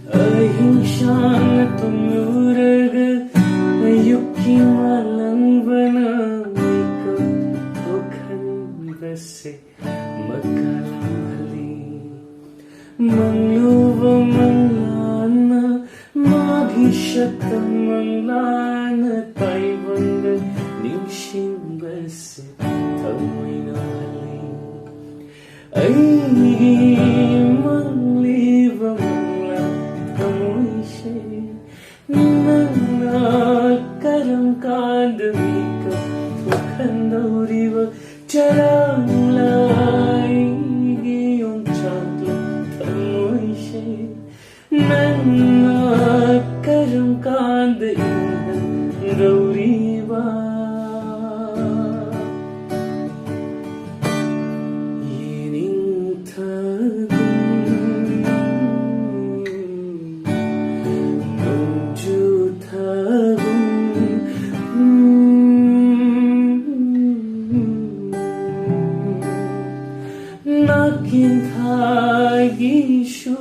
Ahingsang tumurag ayuki malang banamika Bukhandase magkalamali Mangluwa manglana Maghisyatang manglana Taibanga Ningshimbase Tamoy na hali Ay mangliwa Karangkandamika Tukhandoriva Charanglai Giyong chakla Tamoishe Nana Karangkandainhan Gauriva Yining Nakin thagishu